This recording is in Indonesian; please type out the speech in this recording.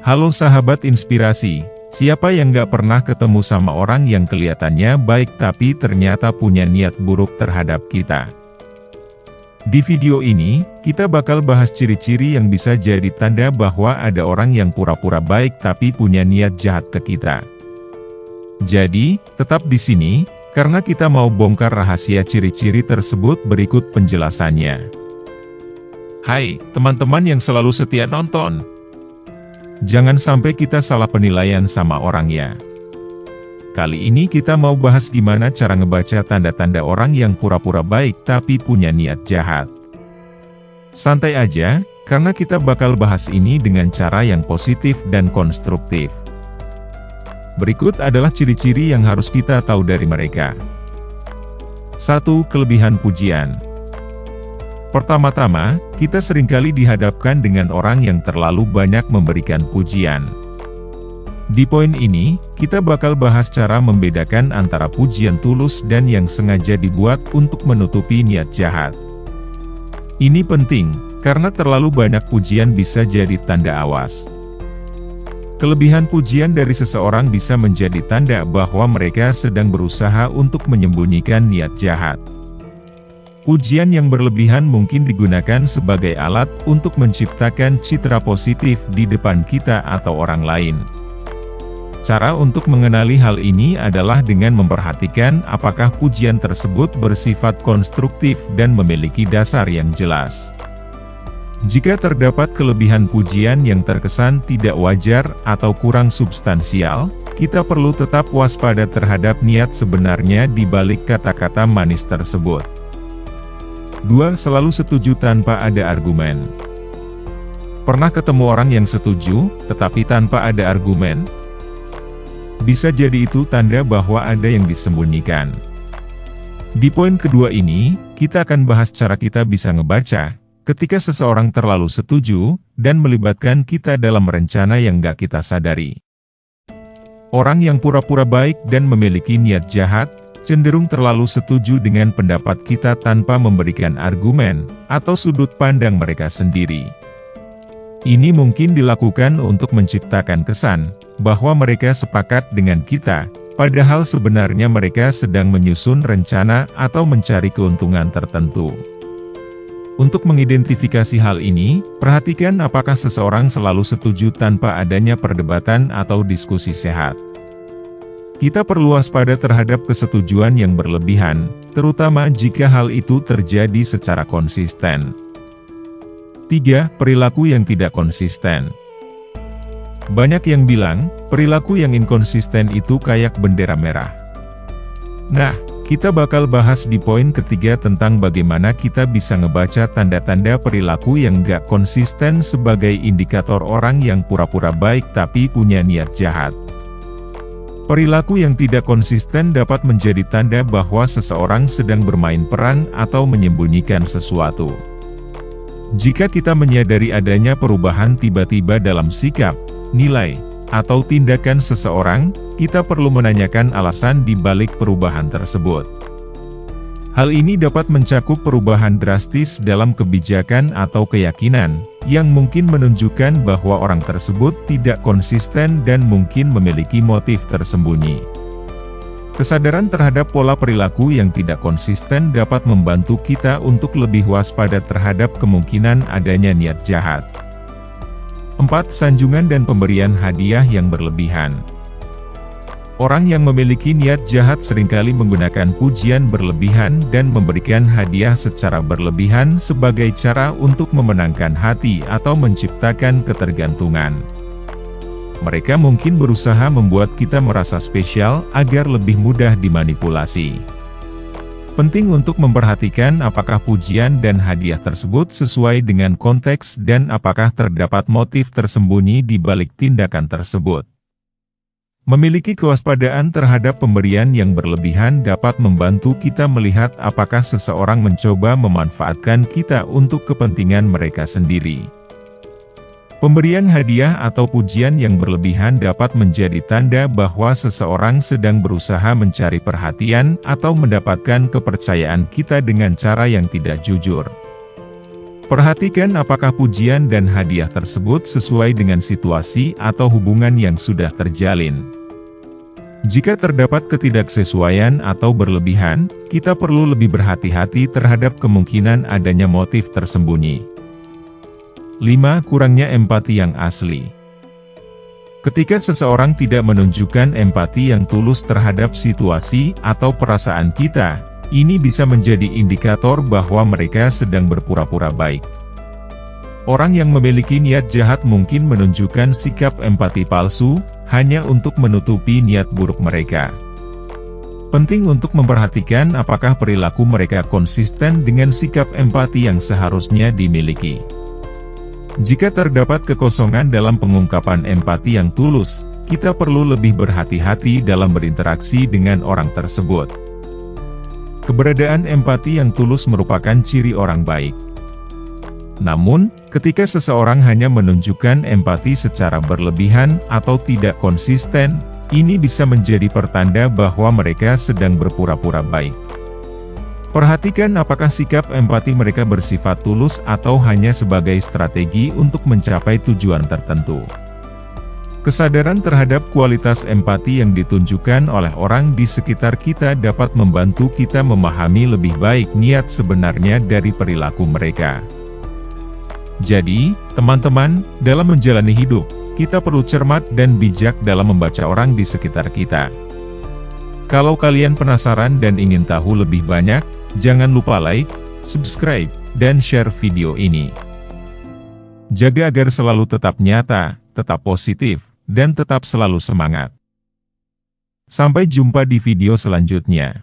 Halo sahabat inspirasi, siapa yang gak pernah ketemu sama orang yang kelihatannya baik tapi ternyata punya niat buruk terhadap kita? Di video ini, kita bakal bahas ciri-ciri yang bisa jadi tanda bahwa ada orang yang pura-pura baik tapi punya niat jahat ke kita. Jadi, tetap di sini, karena kita mau bongkar rahasia ciri-ciri tersebut. Berikut penjelasannya. Hai, teman-teman yang selalu setia nonton. Jangan sampai kita salah penilaian sama orangnya. Kali ini kita mau bahas gimana cara ngebaca tanda-tanda orang yang pura-pura baik tapi punya niat jahat. Santai aja, karena kita bakal bahas ini dengan cara yang positif dan konstruktif. Berikut adalah ciri-ciri yang harus kita tahu dari mereka. 1. Kelebihan pujian. Pertama-tama, kita seringkali dihadapkan dengan orang yang terlalu banyak memberikan pujian. Di poin ini, kita bakal bahas cara membedakan antara pujian tulus dan yang sengaja dibuat untuk menutupi niat jahat. Ini penting, karena terlalu banyak pujian bisa jadi tanda awas. Kelebihan pujian dari seseorang bisa menjadi tanda bahwa mereka sedang berusaha untuk menyembunyikan niat jahat. Pujian yang berlebihan mungkin digunakan sebagai alat untuk menciptakan citra positif di depan kita atau orang lain. Cara untuk mengenali hal ini adalah dengan memperhatikan apakah pujian tersebut bersifat konstruktif dan memiliki dasar yang jelas. Jika terdapat kelebihan pujian yang terkesan tidak wajar atau kurang substansial, kita perlu tetap waspada terhadap niat sebenarnya di balik kata-kata manis tersebut. 2. Selalu setuju tanpa ada argumen. Pernah ketemu orang yang setuju, tetapi tanpa ada argumen? Bisa jadi itu tanda bahwa ada yang disembunyikan. Di poin kedua ini, kita akan bahas cara kita bisa ngebaca ketika seseorang terlalu setuju, dan melibatkan kita dalam rencana yang gak kita sadari. Orang yang pura-pura baik dan memiliki niat jahat, cenderung terlalu setuju dengan pendapat kita tanpa memberikan argumen, atau sudut pandang mereka sendiri. Ini mungkin dilakukan untuk menciptakan kesan bahwa mereka sepakat dengan kita, padahal sebenarnya mereka sedang menyusun rencana atau mencari keuntungan tertentu. Untuk mengidentifikasi hal ini, perhatikan apakah seseorang selalu setuju tanpa adanya perdebatan atau diskusi sehat. Kita perlu waspada terhadap kesetujuan yang berlebihan, terutama jika hal itu terjadi secara konsisten. 3. Perilaku yang tidak konsisten. Banyak yang bilang, perilaku yang inkonsisten itu kayak bendera merah. Nah, kita bakal bahas di poin ketiga tentang bagaimana kita bisa ngebaca tanda-tanda perilaku yang gak konsisten sebagai indikator orang yang pura-pura baik tapi punya niat jahat. Perilaku yang tidak konsisten dapat menjadi tanda bahwa seseorang sedang bermain peran atau menyembunyikan sesuatu. Jika kita menyadari adanya perubahan tiba-tiba dalam sikap, nilai, atau tindakan seseorang, kita perlu menanyakan alasan di balik perubahan tersebut. Hal ini dapat mencakup perubahan drastis dalam kebijakan atau keyakinan, yang mungkin menunjukkan bahwa orang tersebut tidak konsisten dan mungkin memiliki motif tersembunyi. Kesadaran terhadap pola perilaku yang tidak konsisten dapat membantu kita untuk lebih waspada terhadap kemungkinan adanya niat jahat. 4. Sanjungan dan pemberian hadiah yang berlebihan. Orang yang memiliki niat jahat seringkali menggunakan pujian berlebihan dan memberikan hadiah secara berlebihan sebagai cara untuk memenangkan hati atau menciptakan ketergantungan. Mereka mungkin berusaha membuat kita merasa spesial agar lebih mudah dimanipulasi. Penting untuk memperhatikan apakah pujian dan hadiah tersebut sesuai dengan konteks dan apakah terdapat motif tersembunyi di balik tindakan tersebut. Memiliki kewaspadaan terhadap pemberian yang berlebihan dapat membantu kita melihat apakah seseorang mencoba memanfaatkan kita untuk kepentingan mereka sendiri. Pemberian hadiah atau pujian yang berlebihan dapat menjadi tanda bahwa seseorang sedang berusaha mencari perhatian atau mendapatkan kepercayaan kita dengan cara yang tidak jujur. Perhatikan apakah pujian dan hadiah tersebut sesuai dengan situasi atau hubungan yang sudah terjalin. Jika terdapat ketidaksesuaian atau berlebihan, kita perlu lebih berhati-hati terhadap kemungkinan adanya motif tersembunyi. 5. Kurangnya empati yang asli. Ketika seseorang tidak menunjukkan empati yang tulus terhadap situasi atau perasaan kita, ini bisa menjadi indikator bahwa mereka sedang berpura-pura baik. Orang yang memiliki niat jahat mungkin menunjukkan sikap empati palsu, hanya untuk menutupi niat buruk mereka. Penting untuk memperhatikan apakah perilaku mereka konsisten dengan sikap empati yang seharusnya dimiliki. Jika terdapat kekosongan dalam pengungkapan empati yang tulus, kita perlu lebih berhati-hati dalam berinteraksi dengan orang tersebut. Keberadaan empati yang tulus merupakan ciri orang baik. Namun, ketika seseorang hanya menunjukkan empati secara berlebihan atau tidak konsisten, ini bisa menjadi pertanda bahwa mereka sedang berpura-pura baik. Perhatikan apakah sikap empati mereka bersifat tulus atau hanya sebagai strategi untuk mencapai tujuan tertentu. Kesadaran terhadap kualitas empati yang ditunjukkan oleh orang di sekitar kita dapat membantu kita memahami lebih baik niat sebenarnya dari perilaku mereka. Jadi, teman-teman, dalam menjalani hidup, kita perlu cermat dan bijak dalam membaca orang di sekitar kita. Kalau kalian penasaran dan ingin tahu lebih banyak, jangan lupa like, subscribe, dan share video ini. Jaga agar selalu tetap nyata, tetap positif, dan tetap selalu semangat. Sampai jumpa di video selanjutnya.